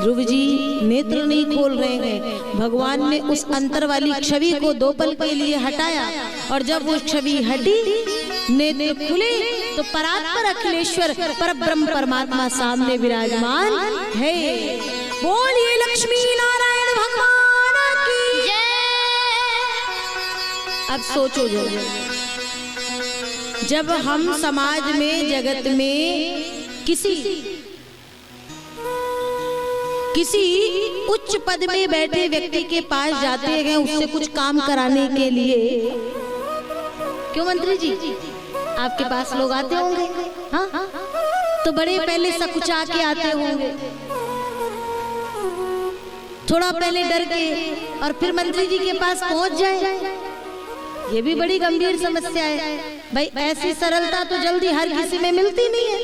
ध्रुव जी नेत्र नहीं खोल रहे हैं। भगवान ने उस अंतर वाली छवि को 2 पल के लिए हटाया और जब वो छवि हटी, नेत्र खुले तो परात्पर अखिलेश्वर पर ब्रह्म परमात्मा सामने विराजमान है। बोलिए लक्ष्मी नारायण भगवान की जय। अब सोचो जब हम समाज में जगत में किसी उच्च पद में बैठे व्यक्ति के पास जाते हैं उससे कुछ काम कराने के लिए, क्यों मंत्री जी आपके पास लोग आते होंगे, हाँ तो बड़े पहले सकुचा के आते होंगे, थोड़ा पहले डर के और फिर मंत्री जी के पास पहुंच जाए। ये भी बड़ी गंभीर समस्या है भाई। ऐसी सरलता तो जल्दी हर किसी में मिलती नहीं है।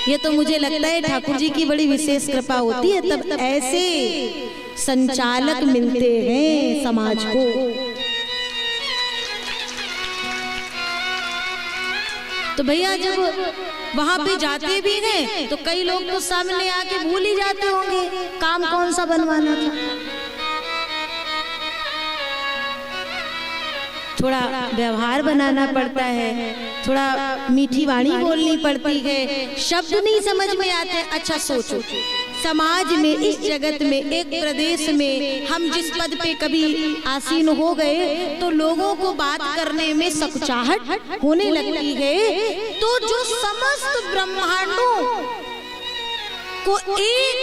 ये तो मुझे लगता है ठाकुर जी की बड़ी विशेष कृपा होती है, तब ऐसे संचालक मिलते हैं समाज को। तो भैया जब वहां पे जाते भी हैं तो कई लोग तो सामने आके भूल ही जाते होंगे काम कौन सा बनवाना था। थोड़ा व्यवहार बनाना पड़ता है, थोड़ा मीठी वाणी बोलनी पड़ती है, शब्द नहीं समझ में आते। अच्छा सोचो समाज में, इस जगत में, एक प्रदेश में हम जिस पद पे कभी आसीन हो गए तो लोगों को बात करने में सकुचाहट होने लगती है। तो जो समस्त ब्रह्मांडों को एक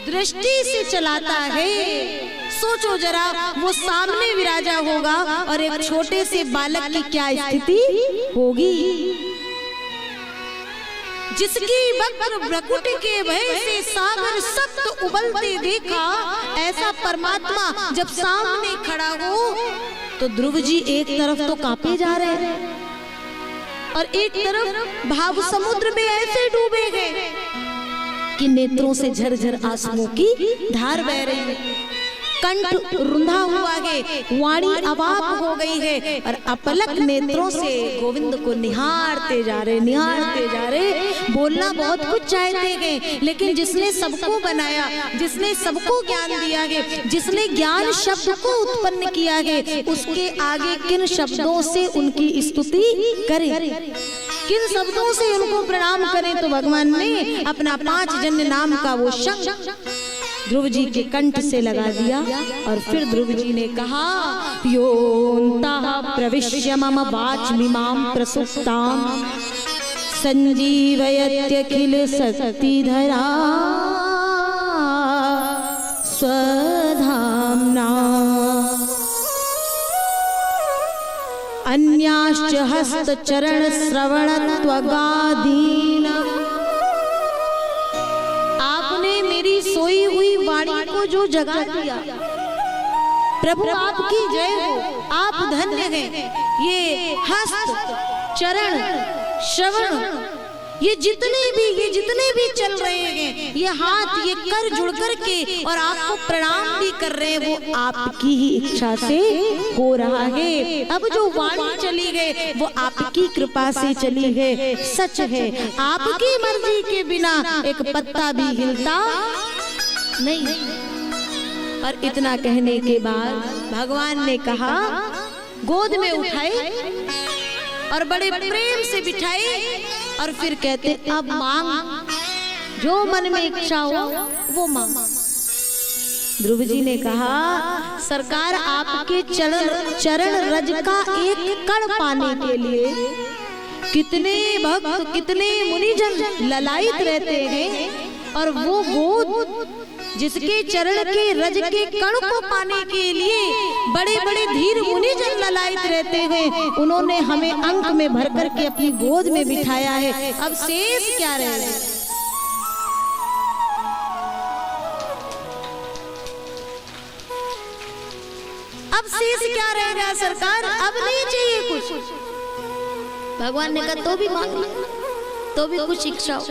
दृष्टि से चलाता है, सोचो जरा वो सामने विराजा होगा और एक छोटे से बालक की क्या स्थिति होगी। जिसकी वक्र भ्रकुटी के भय से सागर सप्त उबलते देखा, ऐसा परमात्मा जब सामने खड़ा हो तो ध्रुव जी एक तरफ तो कांपे जा रहे हैं और एक तरफ भाव समुद्र में ऐसे डूबे गए कि नेत्रों से झरझर आंसुओं की धार बह रही है, कंठ रुंधा हुआ है, वाणी अवाप हो गई है और अपलक नेत्रों से गोविंद को निहारते जा रहे। बोलना बहुत कुछ चाहते हैं, लेकिन जिसने सबको बनाया, जिसने सबको ज्ञान दिया है, जिसने ज्ञान शब्द को उत्पन्न किया है, उसके आगे किन शब्दों से उनकी स्तुति करें, किन शब्दों से उनको प्रणाम करें। तो भगवान ने अपना 5 जन्य नाम का वो शंख ध्रुव जी के कंठ से लगा दिया और फिर ध्रुव जी ने कहा, योऽन्तः प्रविश्य मम वाचमिमां प्रसुप्तां संजीवयत्यखिल शक्तिधरा स्वधाम्ना अन्याश्च हस्तचरण श्रवणत्वगादीन। मेरी सोई हुई वाणी को जो जगा दिया, प्रभु आपकी जय हो, आप धन्य हैं। ये हस्त, चरण, श्रवण, ये जितने भी चल रहे हैं, ये हाथ, ये कर जुड़ कर के और आपको प्रणाम भी कर रहे हैं, वो आपकी ही इच्छा से हो रहा है। अब जो वाणी चली है वो आपकी कृपा से चली है। सच है आपकी मर्जी के बिना एक पत्ता भी हिलता नहीं। और इतना कहने के बाद भगवान ने कहा, गोद में उठाए और बड़े प्रेम से बिठाए और फिर कहते, अब मांग, जो मन में इच्छा हो वो मांग। ध्रुव जी ने कहा, सरकार आपके चरण रज का एक कण पाने के लिए कितने भक्त, कितने मुनिजन ललायित रहते हैं, और वो गोद जिसके चरण के रज के कण को पाने के लिए बड़े बड़े धीर मुनिजन ललायित रहते हैं, उन्होंने हमें अंक में भर कर के अपनी गोद में बिठाया है। अब शेष क्या रहे? अब शेष क्या रहेगा सरकार? अब नहीं चाहिए कुछ। भगवान ने कहा तो भी मांग, तो भी कुछ इच्छा हो।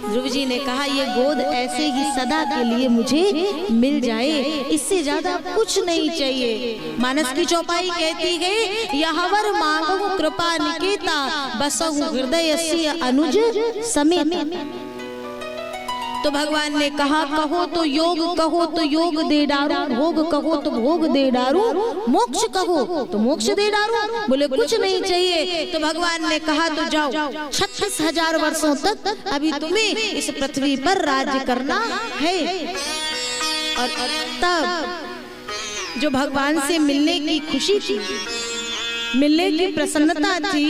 ध्रुव जी ने कहा, ये गोद ऐसे ही सदा के लिए मुझे मिल जाए, इससे ज्यादा कुछ नहीं चाहिए। मानस की चौपाई कहती है, यहवर मांगहु कृपा निकेता, बसहु हृदय से अनुज समेत। तो भगवान ने कहा कहो तो योग दे डारू, भोग कहो तो भोग दे डारू, मोक्ष कहो तो मोक्ष दे डारू। बोले कुछ नहीं चाहिए। तो भगवान ने कहा तो जाओ 36,000 वर्षों तक अभी तुम्हें इस पृथ्वी पर राज्य करना है। और तब जो भगवान से मिलने की खुशी थी, मिलने की प्रसन्नता थी,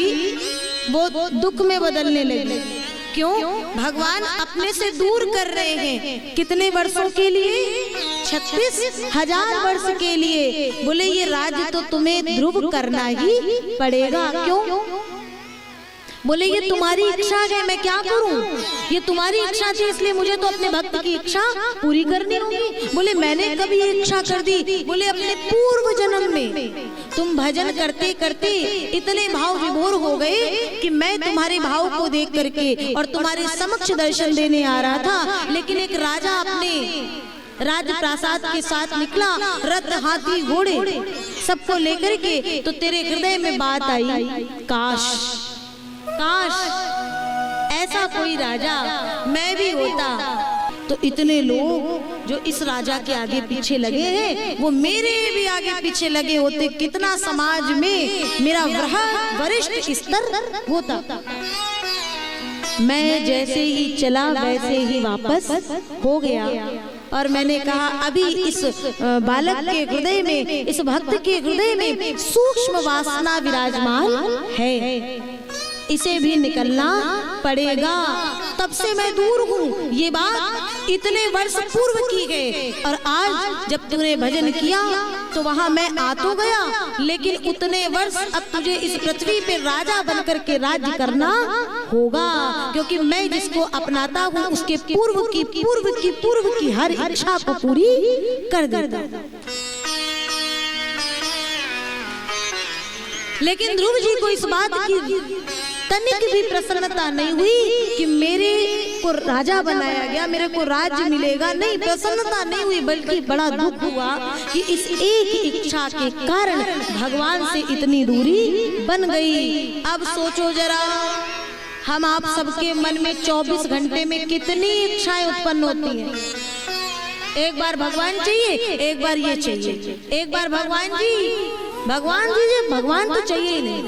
वो दुख में बदलने लगी। क्यों? भगवान अपने से दूर कर रहे हैं। कितने वर्षों के लिए? 36,000 वर्ष के लिए। बोले ये राज्य तो तुम्हें ध्रुव करना ही पड़ेगा। क्यों? बोले ये तुम्हारी इच्छा है, मैं क्या करूं? ये तुम्हारी इच्छा थी, इसलिए मुझे तो अपने भक्त की इच्छा पूरी करनी होगी। बोले मैंने कभी ये इच्छा कर दी? बोले अपने पूर्व जन्म में तुम भजन करते करते इतने भाव विभोर हो गए कि मैं तुम्हारे भाव को देख करके और तुम्हारे समक्ष दर्शन देने आ रहा था, लेकिन एक राजा अपने राज प्रासाद के साथ निकला, रथ हाथी घोड़े सबको लेकर के, तो तेरे हृदय में बात आई, काश ऐसा कोई राजा मैं भी होता। तो इतने लोग जो इस राजा के आगे पीछे लगे हैं, वो मेरे भी आगे पीछे लगे होते, कितना समाज में मेरा वरिष्ठ स्तर होता। मैं जैसे ही चला वैसे ही वापस हो गया। और मैंने कहा अभी इस बालक के हृदय में, इस भक्त के हृदय में सूक्ष्म वासना विराजमान है, इसे भी निकलना पड़ेगा। तब से मैं दूर हूँ। ये बात इतने वर्ष पूर्व की है, और आज जब तूने भजन किया तो वहाँ मैं आ तो गया, लेकिन उतने वर्ष अब तुझे इस पृथ्वी पे राजा बनकर के राज्य करना होगा, क्योंकि मैं जिसको अपनाता हूँ उसके पूर्व की हर इच्छा को पूरी कर देता। लेकिन ध्रुव जी को इस बात की तनिक भी प्रसन्नता नहीं हुई कि मेरे को राजा बनाया गया, मेरे को राज्य मिलेगा। नहीं, प्रसन्नता नहीं हुई, बल्कि बड़ा दुख हुआ कि इस एक इच्छा के कारण भगवान से इतनी दूरी बन गई। अब सोचो जरा, हम आप सबके मन में 24 घंटे में कितनी इच्छाएं उत्पन्न होती हैं। एक बार भगवान चाहिए, एक बार ये चाहिए, एक बार भगवान जी भगवान तो चाहिए ही नहीं,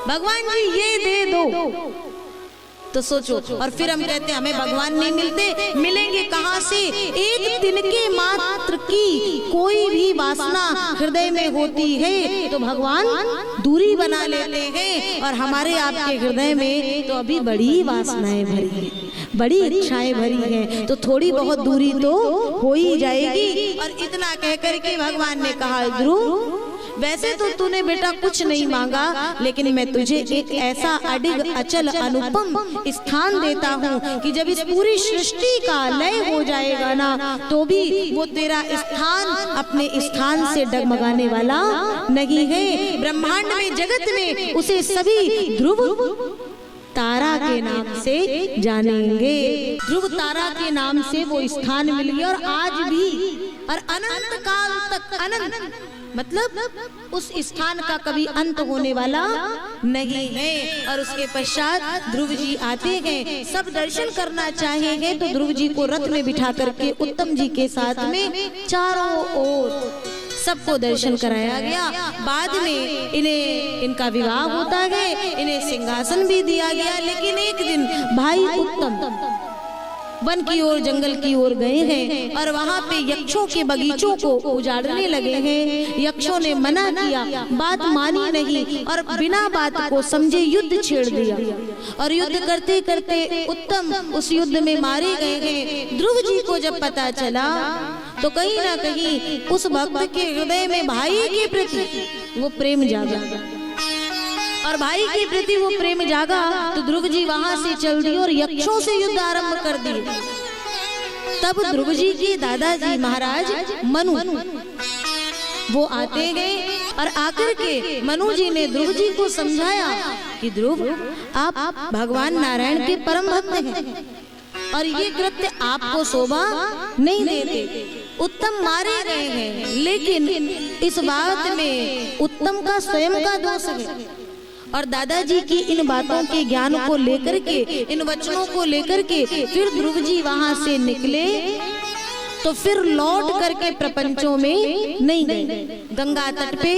भगवान जी ये दे दो। तो सोचो, और फिर हम कहते हैं हमें भगवान नहीं मिलते, मिलेंगे कहाँ से? एक दिन के मात्र की कोई भी वासना हृदय में होती है तो भगवान दूरी बना लेते हैं, और हमारे आपके हृदय में तो अभी बड़ी वासनाएं भरी है, बड़ी इच्छाएं भरी हैं, तो थोड़ी बहुत दूरी तो हो ही जाएगी। और इतना कहकर के भगवान ने कहा, ध्रुव वैसे तो तूने बेटा कुछ नहीं मांगा, लेकिन मैं तुझे एक ऐसा अडिग अचल अनुपम स्थान देता हूँ कि जब इस पूरी सृष्टि का लय हो जाएगा ना, तो भी वो तेरा स्थान अपने स्थान से डगमगाने वाला नहीं है। ब्रह्मांड में, जगत में उसे सभी ध्रुव तारा के नाम से जानेंगे। ध्रुव तारा के नाम से वो स्थान मिल गया, और आज भी और अनंत काल तक, अनंत मतलब उस स्थान का कभी अंत होने वाला नहीं है। और उसके पश्चात ध्रुव जी आते हैं, सब दर्शन करना चाहेंगे तो ध्रुव जी को रथ में बिठा करके उत्तम जी के साथ में चारों ओर सबको दर्शन कराया गया। बाद में इनका विवाह होता है, इन्हें सिंहासन भी दिया गया। लेकिन एक दिन भाई उत्तम वन की ओर, जंगल की ओर गए हैं, और वहाँ पे यक्षों के बगीचों को उजाड़ने लगे हैं। यक्षों ने मना किया, बात मानी नहीं, और बिना बात को समझे युद्ध छेड़ दिया, और युद्ध करते करते उत्तम उस युद्ध में मारे गए हैं। ध्रुव जी को जब पता चला तो कहीं ना कहीं उस भक्त के हृदय में भाई के प्रति वो प्रेम जागा, और भाई के प्रति वो प्रेम जागा तो ध्रुव जी वहां से चल दिए और यक्षों से युद्ध आरंभ कर दिए। तब ध्रुव जी के दादाजी महाराज मनु वो आते हैं, और आकर के मनु जी ने ध्रुव जी को समझाया कि ध्रुव, आप भगवान नारायण के परम भक्त हैं, और ये कृत्य आपको शोभा नहीं देते। उत्तम मारे गए हैं, लेकिन इस बात में उत्तम का स्वयं का दोष है, और दादाजी की इन बातों के ज्ञान को लेकर के, इन वचनों को लेकर के फिर ध्रुव जी वहां से निकले, तो फिर लौट करके प्रपंचों में नहीं गए। गंगा तट पे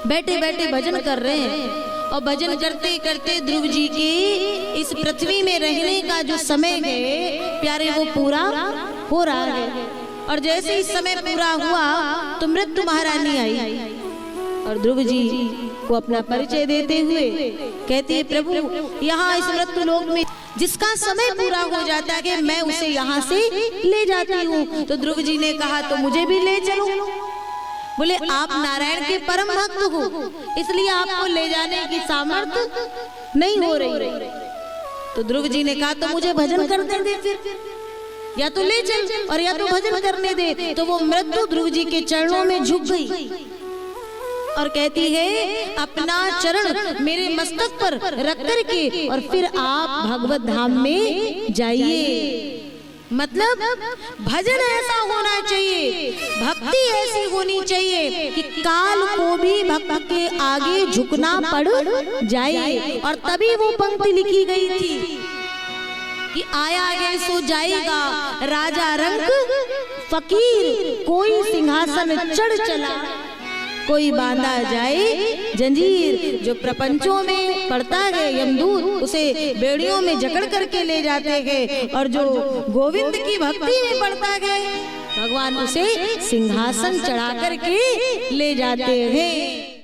बैठे बैठे भजन कर रहे हैं, और भजन करते करते ध्रुव जी के इस पृथ्वी में रहने का जो समय है प्यारे वो पूरा हो रहा है। और जैसे इस समय पूरा हुआ तो मृत्यु महारानी आई और ध्रुव जी को अपना परिचय देते हुए कहती है, प्रभु यहाँ इस मृत्यु लोक में जिसका समय पूरा हो जाता है मैं उसे यहाँ से ले जाती हूँ। तो ध्रुव जी ने कहा तो मुझे भी ले चलो। बोले आप नारायण के परम भक्त हो, इसलिए आपको ले जाने की सामर्थ्य नहीं हो रही। तो ध्रुव जी ने कहा तो मुझे भजन करने दे, फिर या तो ले चल और या तो भजन करने दे। तो वो मृत्यु ध्रुव जी के चरणों में झुक गई और कहती है अपना चरण मेरे मस्तक पर रख करके और फिर आप भगवत धाम में जाइए। मतलब भजन ऐसा होना चाहिए, भक्ति ऐसी होनी चाहिए कि काल को भी भक्त के आगे झुकना पड़ जाए। और तभी वो पंक्ति लिखी गई थी कि आया है सो जाएगा राजा रंग फकीर, कोई सिंहासन चढ़ चला कोई बांधा जाए जंजीर। जो प्रपंचों में पड़ता है यमदूत उसे बेड़ियों में जकड़ करके ले जाते हैं, और जो गोविंद की भक्ति में पड़ता है भगवान उसे सिंहासन चढ़ा करके ले जाते हैं।